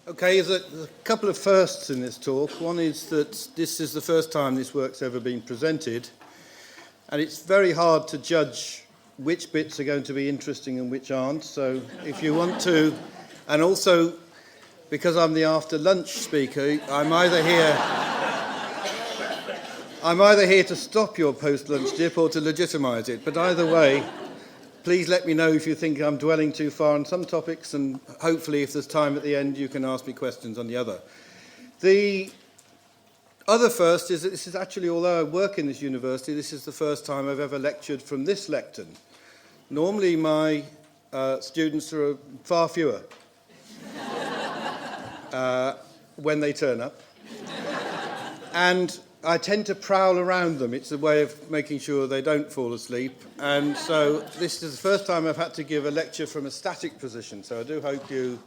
Okay, there's a couple of firsts in this talk. One is that this is the first time this work's ever been presented, and it's very hard to judge which bits are going to be interesting and which aren't. So if you want to, and also because I'm the after lunch speaker, I'm either here to stop your post-lunch dip or to legitimise it. But either way, please let me know if you think I'm dwelling too far on some topics, and hopefully if there's time at the end you can ask me questions on the other. The other first is that this is actually, although I work in this university, this is the first time I've ever lectured from this lectern. Normally my students are far fewer when they turn up, and I tend to prowl around them. It's a way of making sure they don't fall asleep. And so this is the first time I've had to give a lecture from a static position. So I do hope you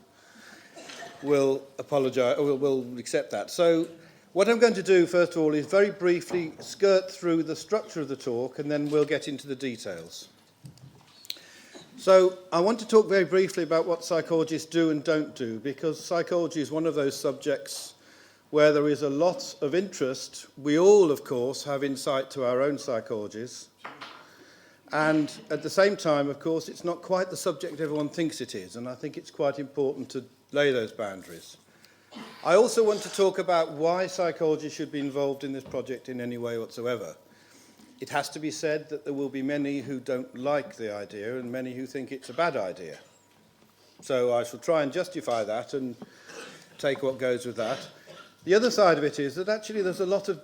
will apologise, or will accept that. So what I'm going to do, first of all, is very briefly skirt through the structure of the talk, and then we'll get into the details. So I want to talk very briefly about what psychologists do and don't do, because psychology is one of those subjects where there is a lot of interest. We all, of course, have insight to our own psychologies. And at the same time, of course, it's not quite the subject everyone thinks it is. And I think it's quite important to lay those boundaries. I also want to talk about why psychology should be involved in this project in any way whatsoever. It has to be said that there will be many who don't like the idea and many who think it's a bad idea. So I shall try and justify that and take what goes with that. The other side of it is that actually there's a lot of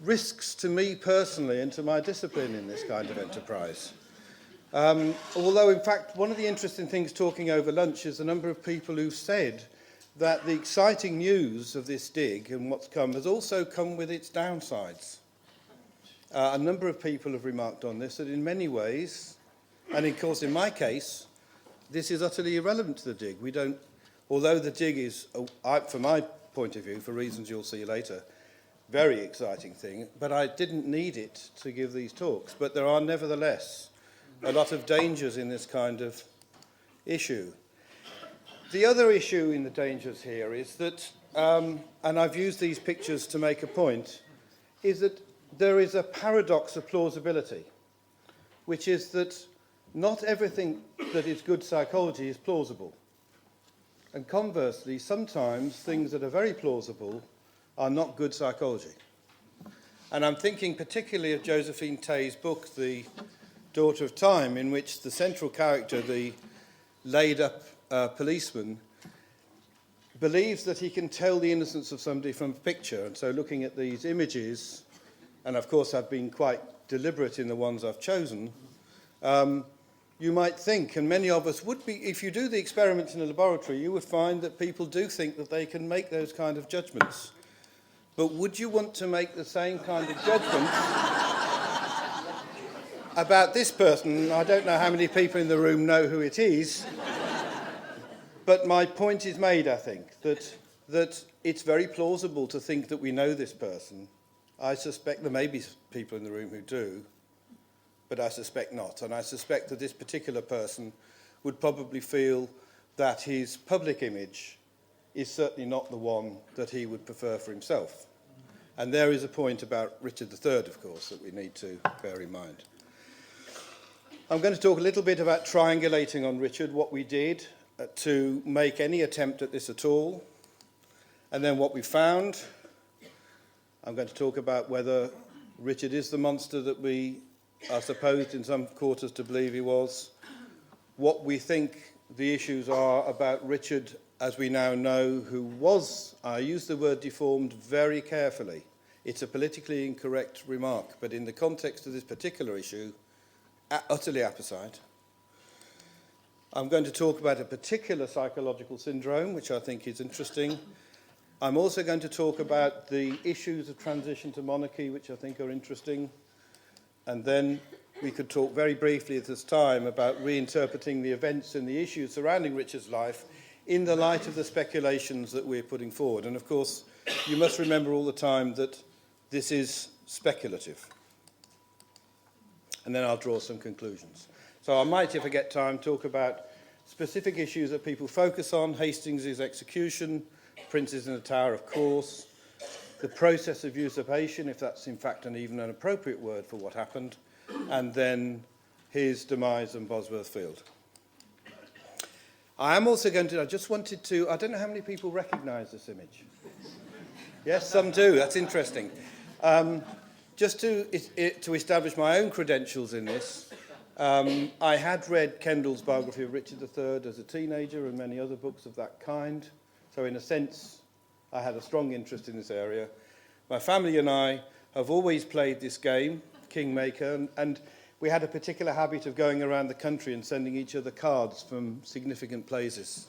risks to me personally and to my discipline in this kind of enterprise. Although, in fact, one of the interesting things talking over lunch is the number of people who've said that the exciting news of this dig and what's come has also come with its downsides. A number of people have remarked on this, that in many ways, and of course in my case, this is utterly irrelevant to the dig. We don't, although the dig is, from my point of view, for reasons you'll see later, very exciting thing, but I didn't need it to give these talks. But there are nevertheless a lot of dangers in this kind of issue. The other issue in the dangers here is that, and I've used these pictures to make a point, is that there is a paradox of plausibility, which is that not everything that is good psychology is plausible. And conversely, sometimes things that are very plausible are not good psychology. And I'm thinking particularly of Josephine Tay's book, The Daughter of Time, in which the central character, the laid-up policeman, believes that he can tell the innocence of somebody from a picture. And so looking at these images, and of course I've been quite deliberate in the ones I've chosen, you might think, and many of us would be, if you do the experiments in a laboratory, you would find that people do think that they can make those kind of judgments. But would you want to make the same kind of judgments about this person? I don't know how many people in the room know who it is, but my point is made, I think, that it's very plausible to think that we know this person. I suspect there may be people in the room who do, but I suspect not. And I suspect that this particular person would probably feel that his public image is certainly not the one that he would prefer for himself. And there is a point about Richard III, of course, that we need to bear in mind. I'm going to talk a little bit about triangulating on Richard, what we did to make any attempt at this at all, and then what we found. I'm going to talk about whether Richard is the monster that we are supposed in some quarters to believe he was, what we think the issues are about Richard, as we now know, who was, I use the word deformed very carefully. It's a politically incorrect remark, but in the context of this particular issue, utterly apposite. I'm going to talk about a particular psychological syndrome, which I think is interesting. I'm also going to talk about the issues of transition to monarchy, which I think are interesting. And then we could talk very briefly at this time about reinterpreting the events and the issues surrounding Richard's life in the light of the speculations that we're putting forward. And of course, you must remember all the time that this is speculative. And then I'll draw some conclusions. So I might, if I get time, talk about specific issues that people focus on, Hastings' execution, Princes in the Tower, of course, the process of usurpation, if that's in fact even an appropriate word for what happened, and then his demise in Bosworth Field. I am also going to, I just wanted to, I don't know how many people recognise this image. Yes, some do, that's interesting. Just to establish my own credentials in this, I had read Kendall's biography of Richard III as a teenager and many other books of that kind. So in a sense, I had a strong interest in this area. My family and I have always played this game, Kingmaker, and we had a particular habit of going around the country and sending each other cards from significant places.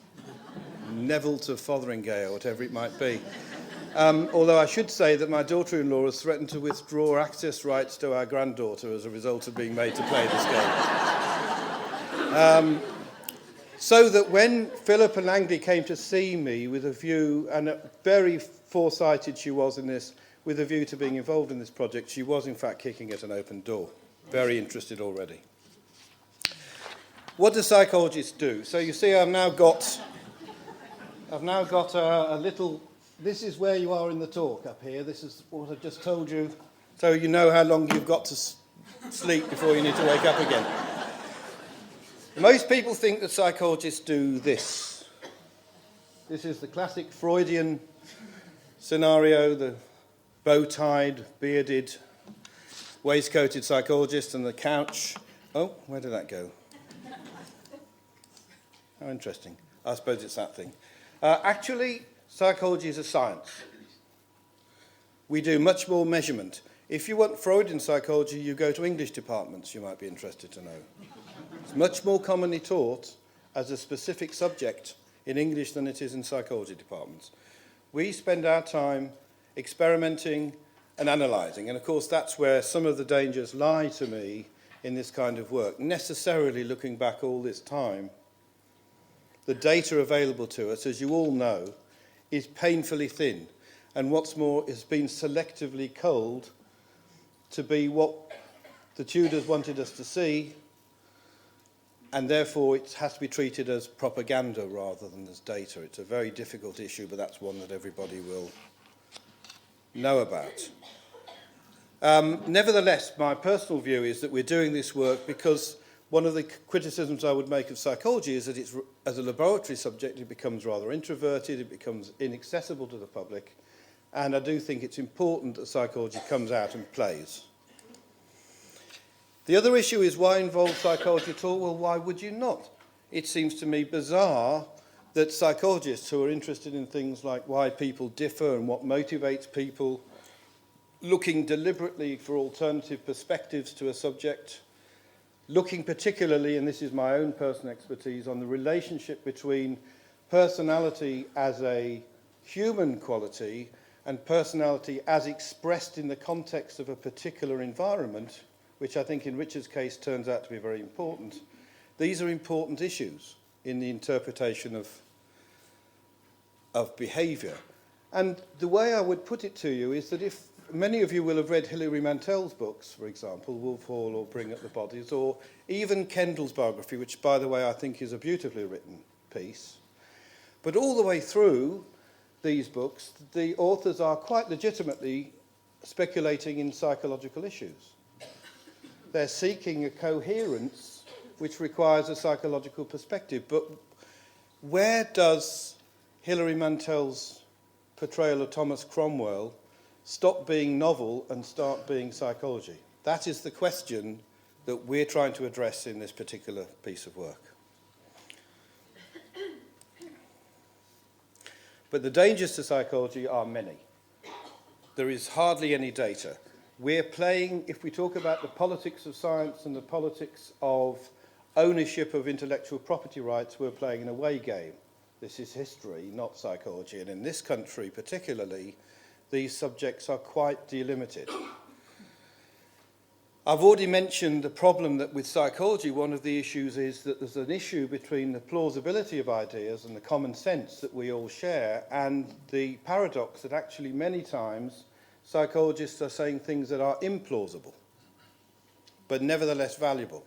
Neville to Fotheringay or whatever it might be. Although I should say that my daughter-in-law has threatened to withdraw access rights to our granddaughter as a result of being made to play this game. So that when Philip and Langley came to see me with a view, and very foresighted she was in this, with a view to being involved in this project, she was in fact kicking at an open door. Very interested already. What do psychologists do? So you see I've now got a little, this is where you are in the talk up here. This is what I've just told you, so you know how long you've got to sleep before you need to wake up again. Most people think that psychologists do this. This is the classic Freudian scenario, the bow-tied, bearded, waistcoated psychologist on the couch. Oh, where did that go? How interesting. I suppose it's that thing. Actually, psychology is a science. We do much more measurement. If you want Freudian psychology, you go to English departments, you might be interested to know. It's much more commonly taught as a specific subject in English than it is in psychology departments. We spend our time experimenting and analysing, and of course that's where some of the dangers lie to me in this kind of work. Necessarily looking back all this time, the data available to us, as you all know, is painfully thin, and what's more, has been selectively culled to be what the Tudors wanted us to see, and therefore it has to be treated as propaganda rather than as data. It's a very difficult issue, but that's one that everybody will know about. Nevertheless, my personal view is that we're doing this work because one of the criticisms I would make of psychology is that it's, as a laboratory subject, it becomes rather introverted, it becomes inaccessible to the public, and I do think it's important that psychology comes out and plays. The other issue is, why involve psychology at all? Well, why would you not? It seems to me bizarre that psychologists who are interested in things like why people differ and what motivates people, looking deliberately for alternative perspectives to a subject, looking particularly, and this is my own personal expertise, on the relationship between personality as a human quality and personality as expressed in the context of a particular environment, which I think in Richard's case turns out to be very important. These are important issues in the interpretation of behaviour. And the way I would put it to you is that if many of you will have read Hilary Mantel's books, for example, Wolf Hall or Bring Up the Bodies, or even Kendall's biography, which, by the way, I think is a beautifully written piece. But all the way through these books, the authors are quite legitimately speculating in psychological issues. They're seeking a coherence which requires a psychological perspective. But where does Hilary Mantel's portrayal of Thomas Cromwell stop being novel and start being psychology? That is the question that we're trying to address in this particular piece of work. But the dangers to psychology are many. There is hardly any data. We're playing, if we talk about the politics of science and the politics of ownership of intellectual property rights, we're playing an away game. This is history, not psychology. And in this country particularly, these subjects are quite delimited. I've already mentioned the problem that with psychology, one of the issues is that there's an issue between the plausibility of ideas and the common sense that we all share, and the paradox that actually many times psychologists are saying things that are implausible, but nevertheless valuable.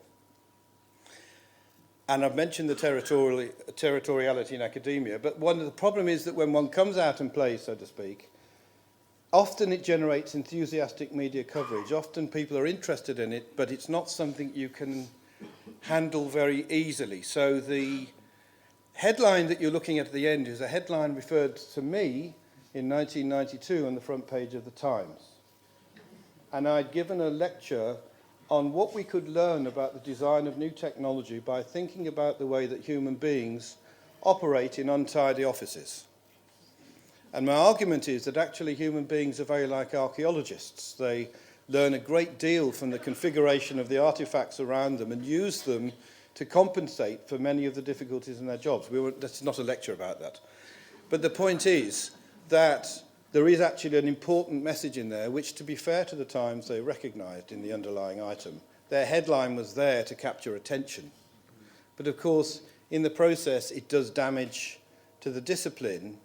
And I've mentioned the territoriality in academia, but one of the problem is that when one comes out and plays, so to speak, often it generates enthusiastic media coverage. Often people are interested in it, but it's not something you can handle very easily. So the headline that you're looking at the end is a headline referred to me in 1992 on the front page of the Times. And I'd given a lecture on what we could learn about the design of new technology by thinking about the way that human beings operate in untidy offices. And my argument is that actually human beings are very like archaeologists. They learn a great deal from the configuration of the artifacts around them and use them to compensate for many of the difficulties in their jobs. That's not a lecture about that. But the point is that there is actually an important message in there, which, to be fair to the Times, they recognised in the underlying item. Their headline was there to capture attention. But of course, in the process, it does damage to the discipline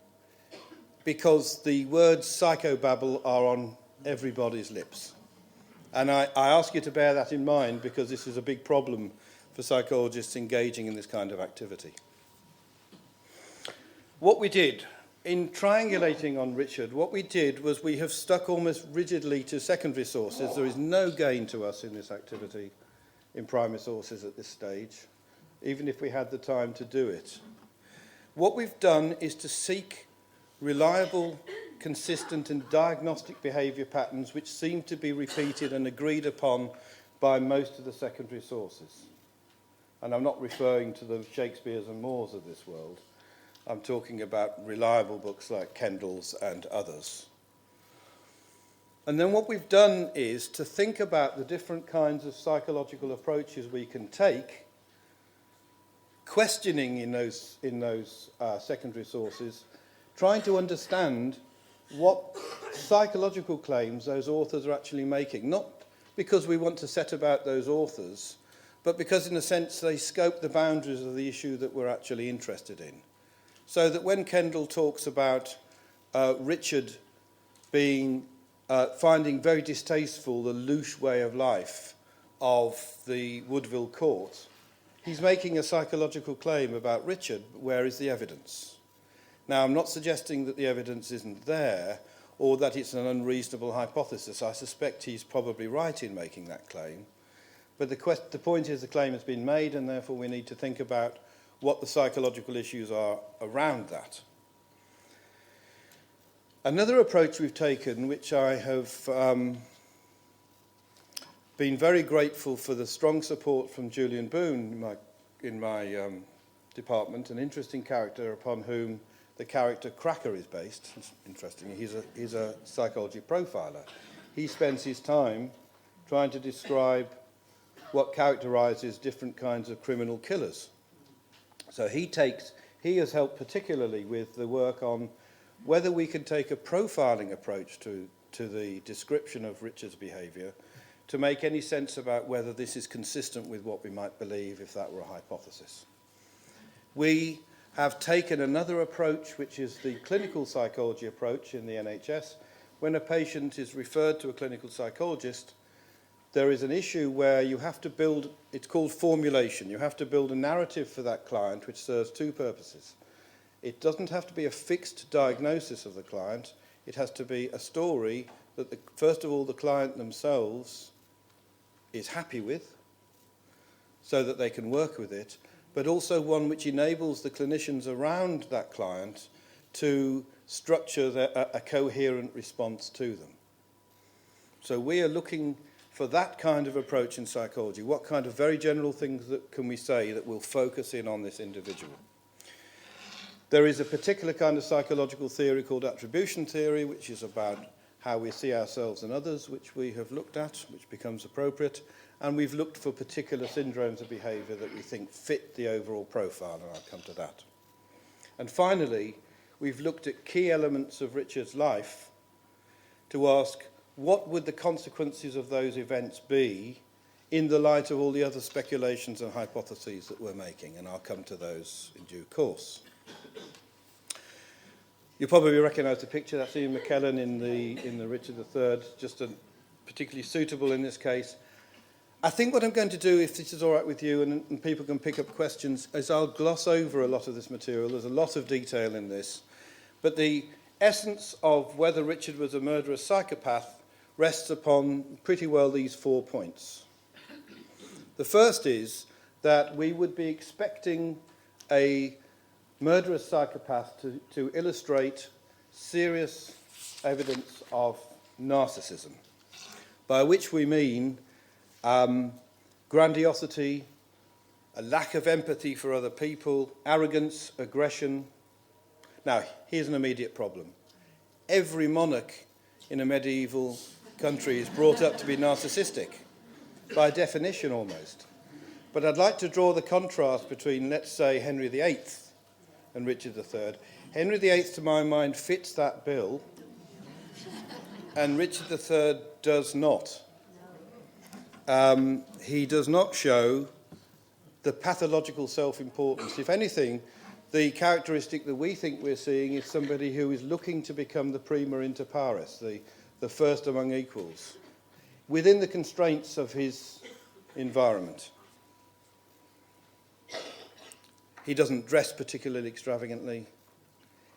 because the words psychobabble are on everybody's lips. And I ask you to bear that in mind because this is a big problem for psychologists engaging in this kind of activity. What we did in triangulating on Richard, what we did was we have stuck almost rigidly to secondary sources. There is no gain to us in this activity in primary sources at this stage, even if we had the time to do it. What we've done is to seek reliable, consistent and diagnostic behaviour patterns which seem to be repeated and agreed upon by most of the secondary sources. And I'm not referring to the Shakespeares and Moores of this world. I'm talking about reliable books like Kendall's and others. And then what we've done is to think about the different kinds of psychological approaches we can take, questioning in those secondary sources, trying to understand what psychological claims those authors are actually making, not because we want to set about those authors, but because in a sense they scope the boundaries of the issue that we're actually interested in. So that when Kendall talks about Richard finding very distasteful the louche way of life of the Woodville court, he's making a psychological claim about Richard, but where is the evidence? Now, I'm not suggesting that the evidence isn't there or that it's an unreasonable hypothesis. I suspect he's probably right in making that claim. But the point is the claim has been made, and therefore we need to think about what the psychological issues are around that. Another approach we've taken, which I have been very grateful for the strong support from Julian Boone in my department, an interesting character upon whom the character Cracker is based. It's interesting. He's a psychology profiler. He spends his time trying to describe what characterises different kinds of criminal killers. So he has helped particularly with the work on whether we can take a profiling approach to the description of Richard's behaviour to make any sense about whether this is consistent with what we might believe if that were a hypothesis. We have taken another approach, which is the clinical psychology approach in the NHS. When a patient is referred to a clinical psychologist, there is an issue where you have to build, it's called formulation. You have to build a narrative for that client which serves two purposes. It doesn't have to be a fixed diagnosis of the client. It has to be a story that, first of all, the client themselves is happy with so that they can work with it, but also one which enables the clinicians around that client to structure a coherent response to them. So we are looking for that kind of approach in psychology. What kind of very general things that can we say that will focus in on this individual? There is a particular kind of psychological theory called attribution theory, which is about how we see ourselves and others, which we have looked at, which becomes appropriate. And we've looked for particular syndromes of behaviour that we think fit the overall profile, and I'll come to that. And finally, we've looked at key elements of Richard's life to ask, what would the consequences of those events be in the light of all the other speculations and hypotheses that we're making? And I'll come to those in due course. You probably recognise the picture. That's Ian McKellen in the Richard III, just particularly suitable in this case. I think what I'm going to do, if this is all right with you and people can pick up questions, is I'll gloss over a lot of this material. There's a lot of detail in this. But the essence of whether Richard was a murderous psychopath rests upon pretty well these 4 points. The first is that we would be expecting a murderous psychopath to illustrate serious evidence of narcissism, by which we mean grandiosity, a lack of empathy for other people, arrogance, aggression. Now, here's an immediate problem. Every monarch in a medieval country is brought up to be narcissistic, by definition almost. But I'd like to draw the contrast between, let's say, Henry VIII and Richard III. Henry VIII, to my mind, fits that bill, and Richard III does not. He does not show the pathological self-importance. If anything, the characteristic that we think we're seeing is somebody who is looking to become the prima inter pares, the first among equals, within the constraints of his environment. He doesn't dress particularly extravagantly.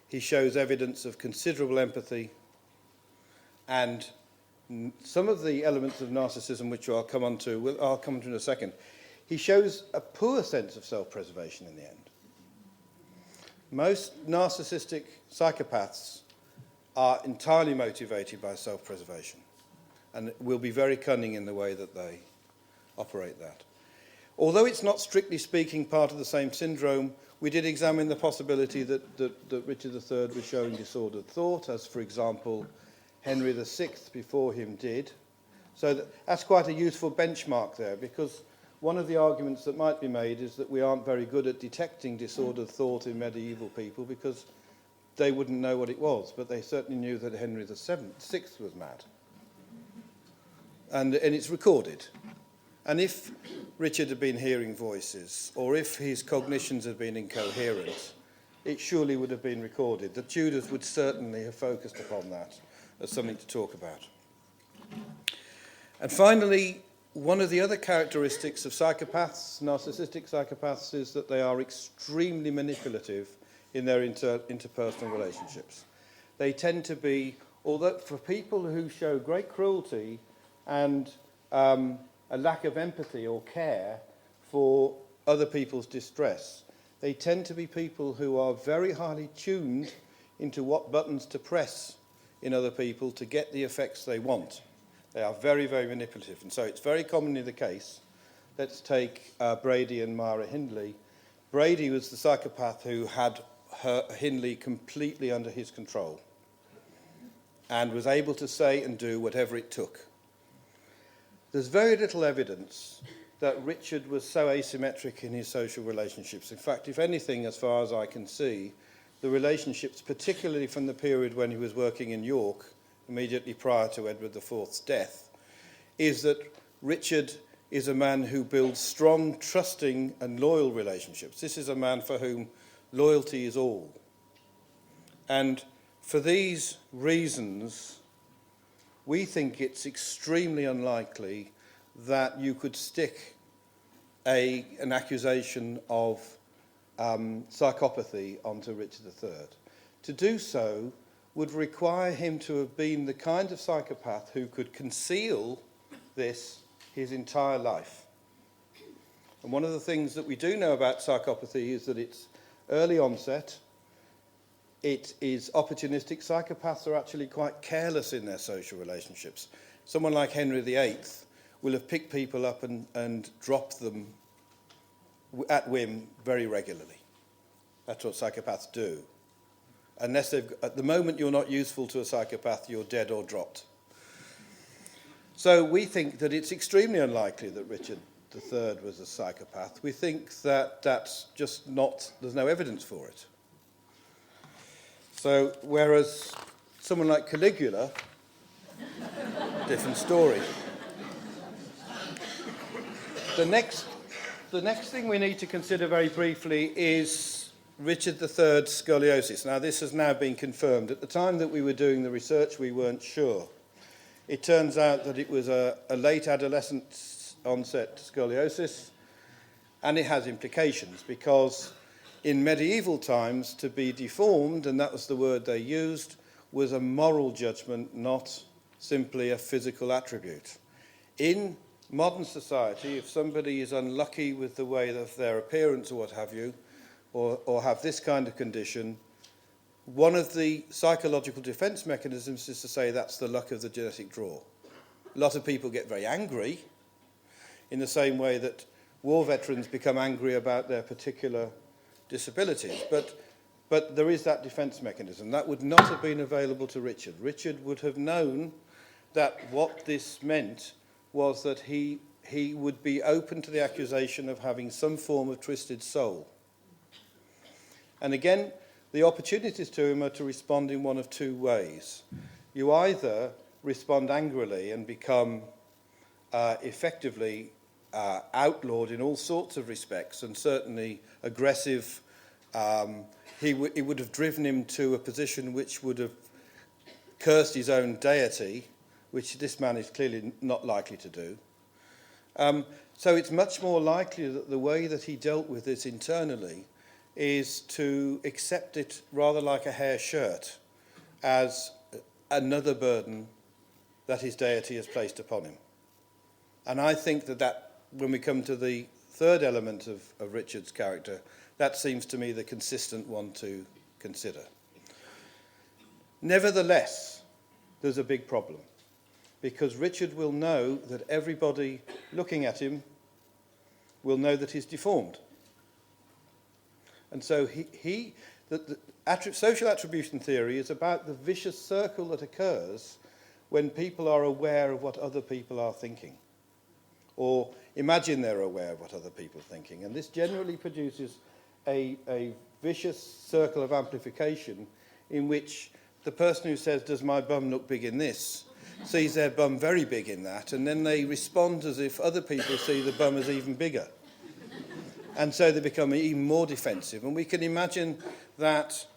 He shows evidence of considerable empathy, and some of the elements of narcissism, which I'll come to in a second, he shows a poor sense of self-preservation in the end. Most narcissistic psychopaths are entirely motivated by self-preservation and will be very cunning in the way that they operate that. Although it's not strictly speaking part of the same syndrome, we did examine the possibility that Richard III was showing disordered thought, as, for example, Henry VI before him did. So that's quite a useful benchmark there, because one of the arguments that might be made is that we aren't very good at detecting disordered thought in medieval people because they wouldn't know what it was, but they certainly knew that Henry VI was mad. And it's recorded. And if Richard had been hearing voices, or if his cognitions had been incoherent, it surely would have been recorded. The Tudors would certainly have focused upon that as something to talk about. And finally, one of the other characteristics of psychopaths, narcissistic psychopaths, is that they are extremely manipulative in their interpersonal relationships. They tend to be, although for people who show great cruelty and a lack of empathy or care for other people's distress, they tend to be people who are very highly tuned into what buttons to press in other people to get the effects they want. They are very, very manipulative. And so it's very commonly the case. Let's take Brady and Myra Hindley. Brady was the psychopath who had Hindley completely under his control and was able to say and do whatever it took. There's very little evidence that Richard was so asymmetric in his social relationships. In fact, if anything, as far as I can see, the relationships, particularly from the period when he was working in York, immediately prior to Edward IV's death, is that Richard is a man who builds strong, trusting and loyal relationships. This is a man for whom loyalty is all. And for these reasons, we think it's extremely unlikely that you could stick an accusation of psychopathy onto Richard III. To do so would require him to have been the kind of psychopath who could conceal this his entire life. And one of the things that we do know about psychopathy is that it's early onset, it is opportunistic. Psychopaths are actually quite careless in their social relationships. Someone like Henry VIII will have picked people up and dropped them at whim very regularly. That's what psychopaths do. Unless at the moment you're not useful to a psychopath, you're dead or dropped. So we think that it's extremely unlikely that Richard III was a psychopath. We think that that's just not, there's no evidence for it. So whereas someone like Caligula, different story. The next thing we need to consider very briefly is Richard III's scoliosis. Now, this has now been confirmed. At the time that we were doing the research, we weren't sure. It turns out that it was a late adolescent onset scoliosis, and it has implications because in medieval times to be deformed, and that was the word they used, was a moral judgment, not simply a physical attribute. In modern society, if somebody is unlucky with the way of their appearance or what have you, or have this kind of condition, one of the psychological defense mechanisms is to say that's the luck of the genetic draw. A lot of people get very angry in the same way that war veterans become angry about their particular disabilities. But there is that defense mechanism. That would not have been available to Richard. Richard would have known that what this meant was that he would be open to the accusation of having some form of twisted soul. And again, the opportunities to him are to respond in one of two ways. You either respond angrily and become effectively outlawed in all sorts of respects, and certainly aggressive. It would have driven him to a position which would have cursed his own deity, which this man is clearly not likely to do. So it's much more likely that the way that he dealt with this internally is to accept it rather like a hair shirt as another burden that his deity has placed upon him. And I think that when we come to the third element of Richard's character, that seems to me the consistent one to consider. Nevertheless, there's a big problem, because Richard will know that everybody looking at him will know that he's deformed. And so social attribution theory is about the vicious circle that occurs when people are aware of what other people are thinking, or imagine they're aware of what other people are thinking. And this generally produces a vicious circle of amplification in which the person who says, "Does my bum look big in this?" sees their bum very big in that, and then they respond as if other people see the bum as even bigger. And so they become even more defensive. And we can imagine that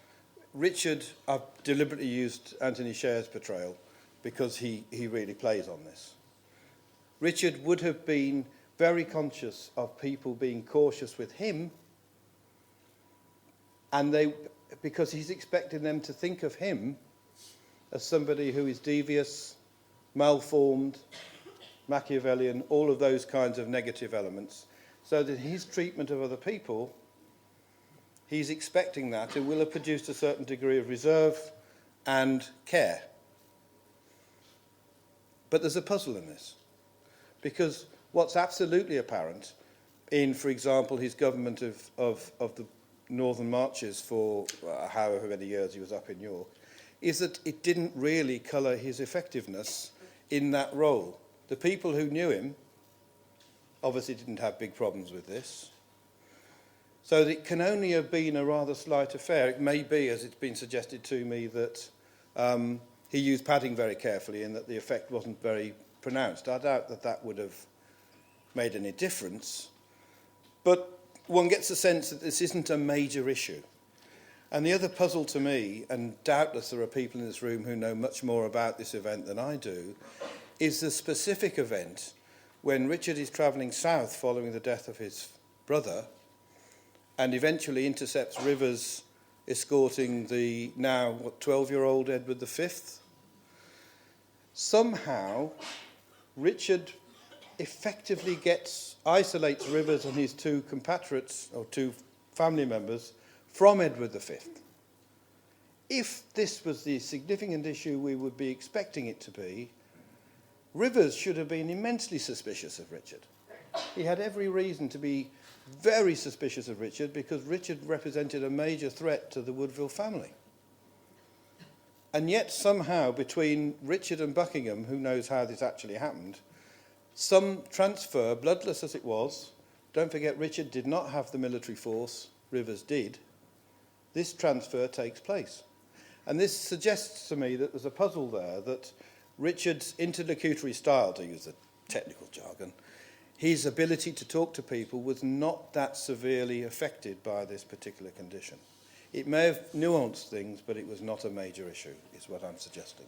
Richard, I've deliberately used Anthony Sher's portrayal because he really plays on this. Richard would have been very conscious of people being cautious with him, and because he's expecting them to think of him as somebody who is devious, malformed, Machiavellian, all of those kinds of negative elements, so that his treatment of other people, he's expecting that, and will have produced a certain degree of reserve and care. But there's a puzzle in this, because what's absolutely apparent in, for example, his government of the Northern Marches for however many years he was up in York, is that it didn't really colour his effectiveness in that role. The people who knew him obviously didn't have big problems with this. So it can only have been a rather slight affair. It may be, as it's been suggested to me, that he used padding very carefully and that the effect wasn't very pronounced. I doubt that that would have made any difference. But one gets the sense that this isn't a major issue. And the other puzzle to me, and doubtless there are people in this room who know much more about this event than I do, is the specific event when Richard is travelling south following the death of his brother and eventually intercepts Rivers escorting the now 12-year-old Edward V. Somehow, Richard effectively isolates Rivers and his two compatriots, or two family members, from Edward V. If this was the significant issue we would be expecting it to be, Rivers should have been immensely suspicious of Richard. He had every reason to be very suspicious of Richard because Richard represented a major threat to the Woodville family. And yet somehow between Richard and Buckingham, who knows how this actually happened, some transfer, bloodless as it was, don't forget Richard did not have the military force, Rivers did, this transfer takes place. And this suggests to me that there's a puzzle there, that Richard's interlocutory style, to use the technical jargon, his ability to talk to people was not that severely affected by this particular condition. It may have nuanced things, but it was not a major issue, is what I'm suggesting.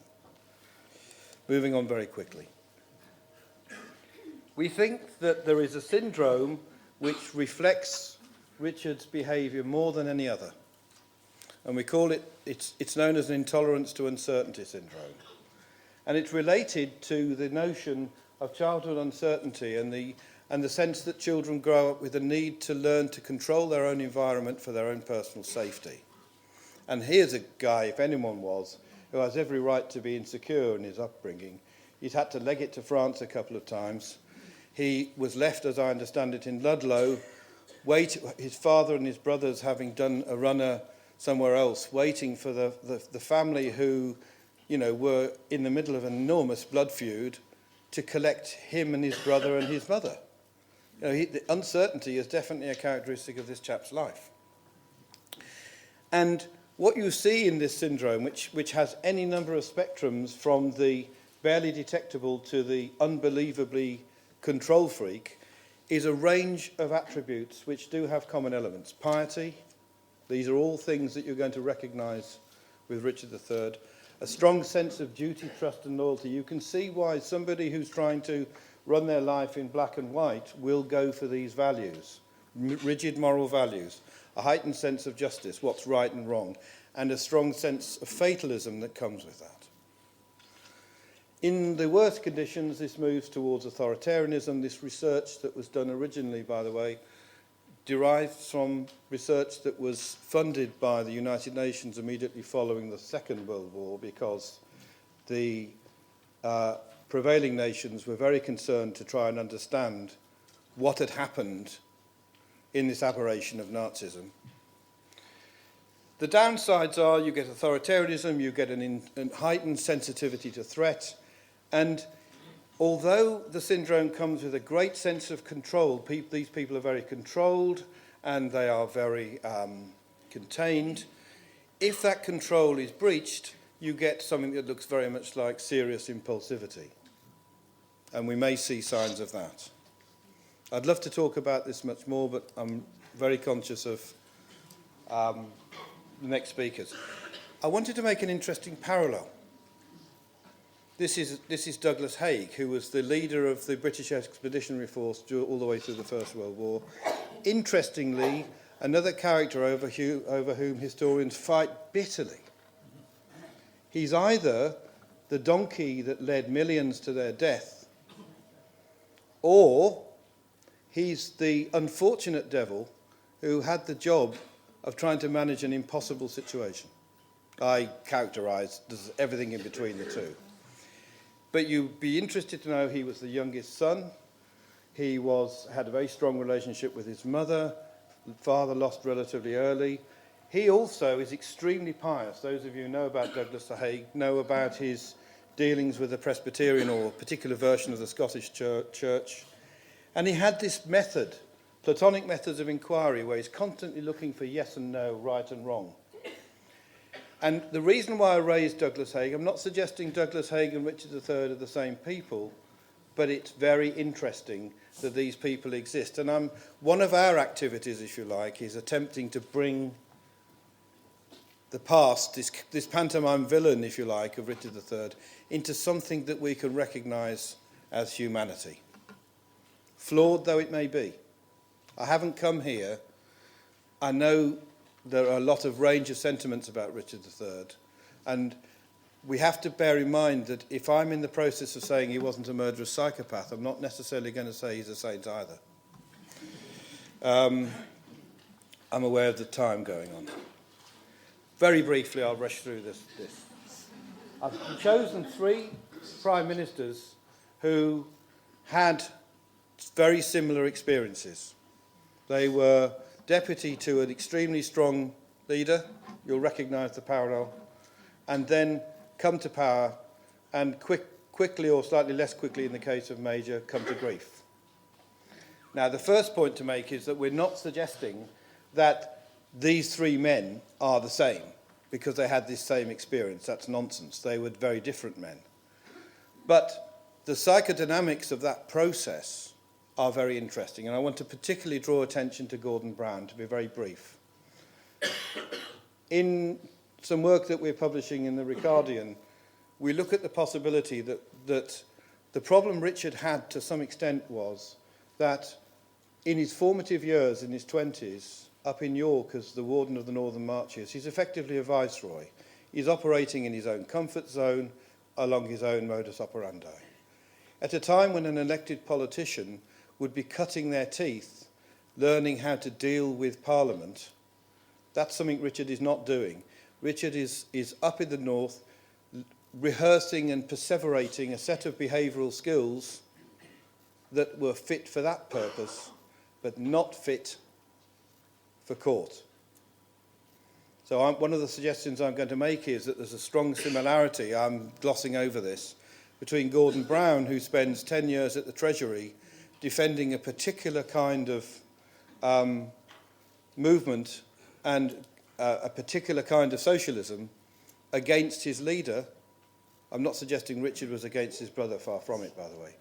Moving on very quickly. We think that there is a syndrome which reflects Richard's behaviour more than any other. And we call it, it's known as an intolerance to uncertainty syndrome. And it's related to the notion of childhood uncertainty and the sense that children grow up with a need to learn to control their own environment for their own personal safety. And here's a guy, if anyone was, who has every right to be insecure in his upbringing. He's had to leg it to France a couple of times. He was left, as I understand it, in Ludlow, his father and his brothers having done a runner somewhere else, waiting for the family who, were in the middle of an enormous blood feud to collect him and his brother and his mother. The uncertainty is definitely a characteristic of this chap's life. And what you see in this syndrome, which has any number of spectrums from the barely detectable to the unbelievably control freak, is a range of attributes which do have common elements. Piety, these are all things that you're going to recognise with Richard III. A strong sense of duty, trust and loyalty. You can see why somebody who's trying to run their life in black and white will go for these values, rigid moral values, a heightened sense of justice, what's right and wrong, and a strong sense of fatalism that comes with that. In the worst conditions, this moves towards authoritarianism. This research that was done originally, by the way, derives from research that was funded by the United Nations immediately following the Second World War, because the prevailing nations were very concerned to try and understand what had happened in this aberration of Nazism. The downsides are you get authoritarianism, you get an heightened sensitivity to threat, and although the syndrome comes with a great sense of control, these people are very controlled and they are very contained. If that control is breached, you get something that looks very much like serious impulsivity. And we may see signs of that. I'd love to talk about this much more, but I'm very conscious of the next speakers. I wanted to make an interesting parallel. This is Douglas Haig, who was the leader of the British Expeditionary Force all the way through the First World War. Interestingly, another character over whom historians fight bitterly. He's either the donkey that led millions to their death, or he's the unfortunate devil who had the job of trying to manage an impossible situation. I characterise there's everything in between the two. But you'd be interested to know he was the youngest son. He had a very strong relationship with his mother. Father lost relatively early. He also is extremely pious. Those of you who know about Douglas Haig know about his dealings with the Presbyterian or a particular version of the Scottish church. And he had this method, Platonic methods of inquiry, where he's constantly looking for yes and no, right and wrong. And the reason why I raised Douglas Haig, I'm not suggesting Douglas Haig and Richard III are the same people, but it's very interesting that these people exist. And one of our activities, if you like, is attempting to bring the past, this pantomime villain, if you like, of Richard III, into something that we can recognise as humanity, flawed though it may be. I haven't come here. I know there are a lot of range of sentiments about Richard III, and we have to bear in mind that if I'm in the process of saying he wasn't a murderous psychopath, I'm not necessarily going to say he's a saint either. I'm aware of the time going on. Very briefly, I'll rush through this. I've chosen 3 prime ministers who had very similar experiences. They were deputy to an extremely strong leader, you'll recognise the parallel, and then come to power and quickly or slightly less quickly in the case of Major, come to grief. Now, the first point to make is that we're not suggesting that these 3 men are the same because they had this same experience. That's nonsense. They were very different men. But the psychodynamics of that process are very interesting, and I want to particularly draw attention to Gordon Brown, to be very brief. In some work that we're publishing in the Ricardian, we look at the possibility that The problem Richard had to some extent was that in his formative years, in his 20s, up in York as the Warden of the Northern Marches, he's effectively a viceroy. He's operating in his own comfort zone along his own modus operandi. At a time when an elected politician would be cutting their teeth, learning how to deal with Parliament, that's something Richard is not doing. Richard is up in the north, rehearsing and perseverating a set of behavioural skills that were fit for that purpose, but not fit for court. So one of the suggestions I'm going to make is that there's a strong similarity, I'm glossing over this, between Gordon Brown, who spends 10 years at the Treasury defending a particular kind of movement and a particular kind of socialism against his leader. I'm not suggesting Richard was against his brother, far from it, by the way.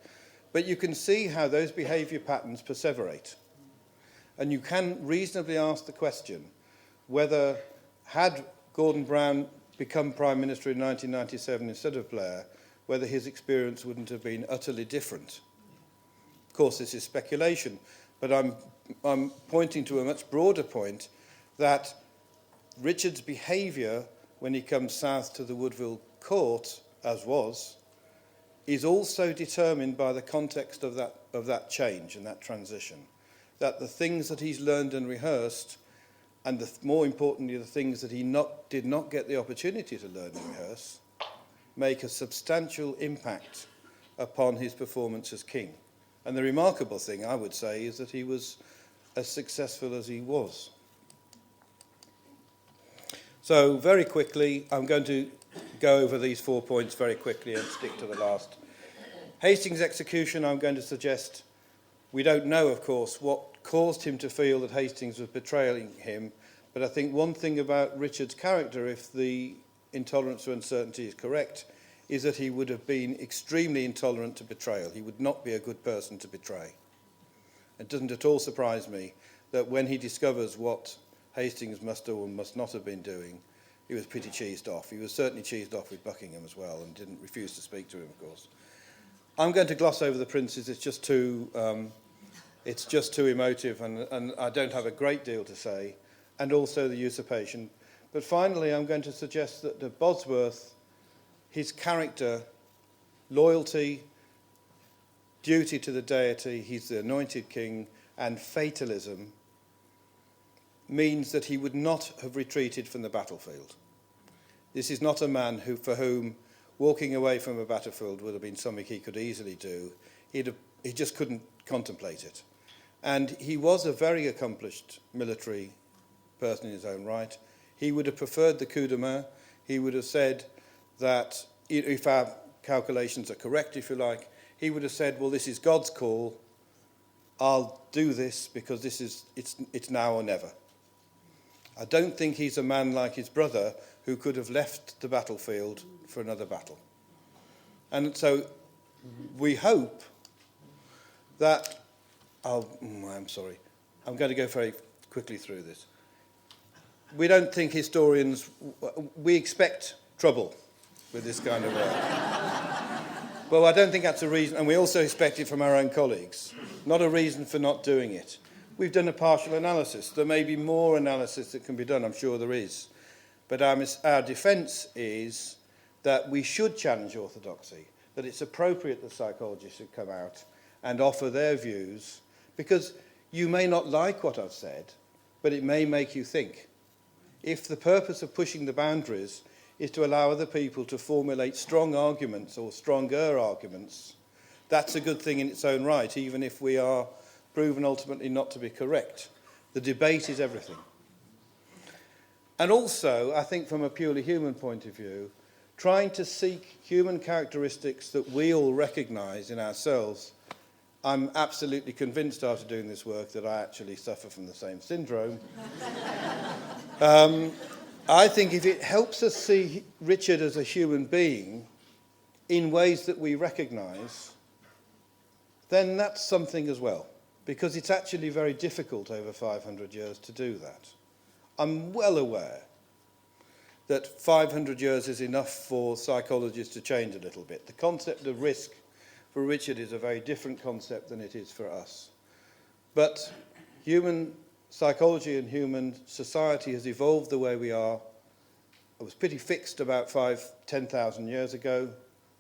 But you can see how those behaviour patterns perseverate. And you can reasonably ask the question whether, had Gordon Brown become Prime Minister in 1997 instead of Blair, whether his experience wouldn't have been utterly different. Of course, this is speculation, but I'm pointing to a much broader point that Richard's behaviour when he comes south to the Woodville court, as was, is also determined by the context of that change and that transition. That the things that he's learned and rehearsed, and more importantly, the things that he did not get the opportunity to learn and rehearse, make a substantial impact upon his performance as king. And the remarkable thing, I would say, is that he was as successful as he was. So very quickly, I'm going to go over these 4 points very quickly and stick to the last. Hastings' execution, I'm going to suggest, we don't know, of course, what caused him to feel that Hastings was betraying him, but I think one thing about Richard's character, if the intolerance to uncertainty is correct, is that he would have been extremely intolerant to betrayal. He would not be a good person to betray. It doesn't at all surprise me that when he discovers what Hastings must or must not have been doing, he was pretty cheesed off. He was certainly cheesed off with Buckingham as well and didn't refuse to speak to him, of course. I'm going to gloss over the princes. It's just too emotive, and I don't have a great deal to say, and also the usurpation. But finally, I'm going to suggest that the Bosworth, his character, loyalty, duty to the deity, he's the anointed king, and fatalism means that he would not have retreated from the battlefield. This is not a man for whom walking away from a battlefield would have been something he could easily do. He just couldn't contemplate it. And he was a very accomplished military person in his own right. He would have preferred the coup de main. He would have said that, if our calculations are correct, if you like, he would have said, well, this is God's call. I'll do this because it's now or never. I don't think he's a man like his brother who could have left the battlefield for another battle. And so we hope that... I'm sorry. I'm going to go very quickly through this. We don't think historians... We expect trouble with this kind of work. Well, I don't think that's a reason, and we also expect it from our own colleagues. Not a reason for not doing it. We've done a partial analysis. There may be more analysis that can be done, I'm sure there is. But our defence is that we should challenge orthodoxy, that it's appropriate that psychologists should come out and offer their views, because you may not like what I've said, but it may make you think. If the purpose of pushing the boundaries is to allow other people to formulate strong arguments or stronger arguments, that's a good thing in its own right, even if we are proven ultimately not to be correct. The debate is everything. And also, I think from a purely human point of view, trying to seek human characteristics that we all recognise in ourselves. I'm absolutely convinced after doing this work that I actually suffer from the same syndrome. I think if it helps us see Richard as a human being in ways that we recognise, then that's something as well, because it's actually very difficult over 500 years to do that. I'm well aware that 500 years is enough for psychologists to change a little bit. The concept of risk for Richard is a very different concept than it is for us. But human psychology and human society has evolved the way we are. It was pretty fixed about 10,000 years ago,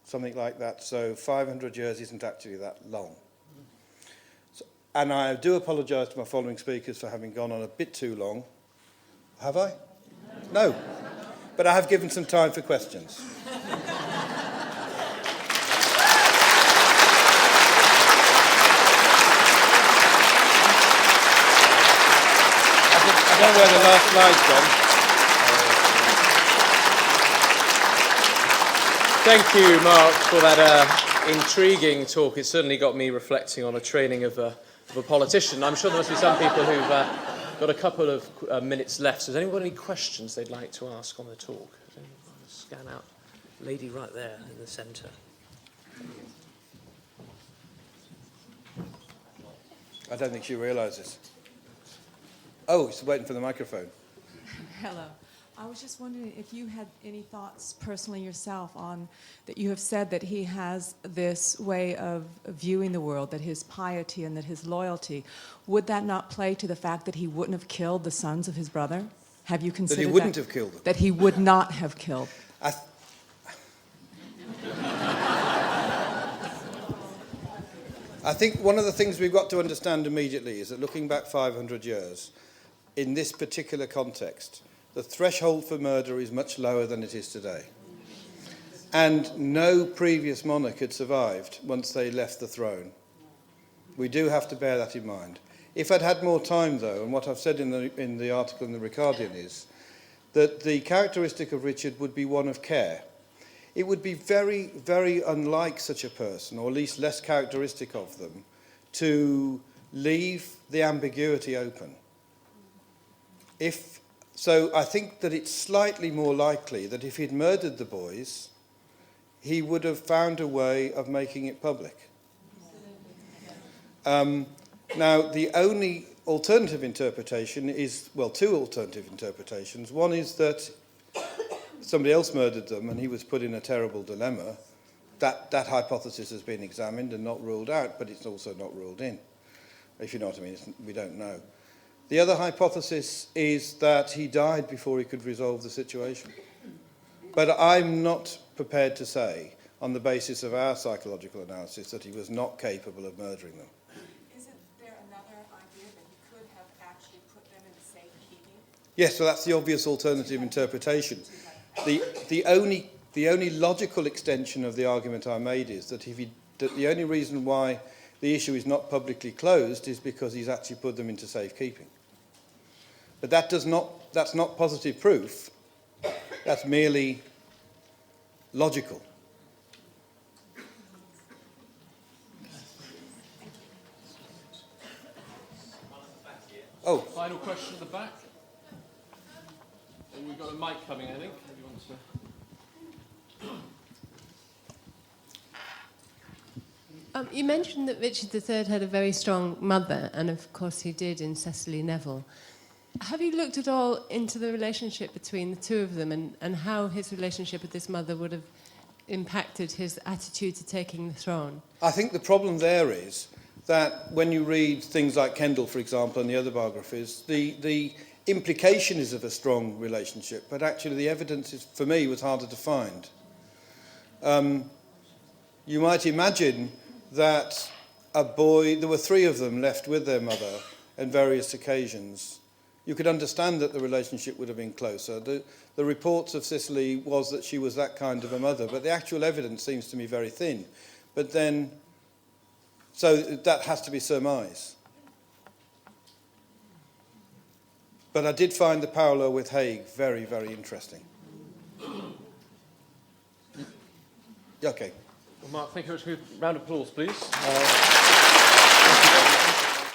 something like that. So 500 years isn't actually that long. And I do apologise to my following speakers for having gone on a bit too long. Have I? No. But I have given some time for questions. I don't know where the last slide's gone. Thank you, Mark, for that intriguing talk. It certainly got me reflecting on a training of a politician. I'm sure there must be some people who've got a couple of minutes left. So has anyone got any questions they'd like to ask on the talk? Does anyone want to scan out? Lady right there in the centre. I don't think she realises. Oh, she's waiting for the microphone. Hello. I was just wondering if you had any thoughts personally yourself on that you have said that he has this way of viewing the world, that his piety and that his loyalty, would that not play to the fact that he wouldn't have killed the sons of his brother? Have you considered that? He wouldn't have killed them? That he would not have killed. I think one of the things we've got to understand immediately is that looking back 500 years, in this particular context, the threshold for murder is much lower than it is today. And no previous monarch had survived once they left the throne. We do have to bear that in mind. If I'd had more time, though, and what I've said in the article in the Ricardian is that the characteristic of Richard would be one of care. It would be very, very unlike such a person, or at least less characteristic of them, to leave the ambiguity open. So I think that it's slightly more likely that if he'd murdered the boys, he would have found a way of making it public. Now, the only alternative interpretation is, well, two alternative interpretations. One is that somebody else murdered them and he was put in a terrible dilemma. That hypothesis has been examined and not ruled out, but it's also not ruled in. If you know what I mean, we don't know. The other hypothesis is that he died before he could resolve the situation. But I'm not prepared to say, on the basis of our psychological analysis, that he was not capable of murdering them. Isn't there another idea that he could have actually put them in safekeeping? Yes, so that's the obvious alternative interpretation. The only logical extension of the argument I made is that the only reason why the issue is not publicly closed is because he's actually put them into safekeeping. But that's not positive proof. That's merely logical. Oh. Final question at the back. And we've got a mic coming, I think. If you want to... You mentioned that Richard III had a very strong mother, and of course he did in Cecily Neville. Have you looked at all into the relationship between the two of them and how his relationship with this mother would have impacted his attitude to taking the throne? I think the problem there is that when you read things like Kendall, for example, and the other biographies, the implication is of a strong relationship, but actually the evidence, for me, was harder to find. You might imagine that there were three of them left with their mother on various occasions. You could understand that the relationship would have been closer. The reports of Cicely was that she was that kind of a mother, but the actual evidence seems to me very thin. But then, so that has to be surmise. But I did find the parallel with Haig very, very interesting. Okay. Well, Mark, thank you very much. Round of applause, please. Thank you very much.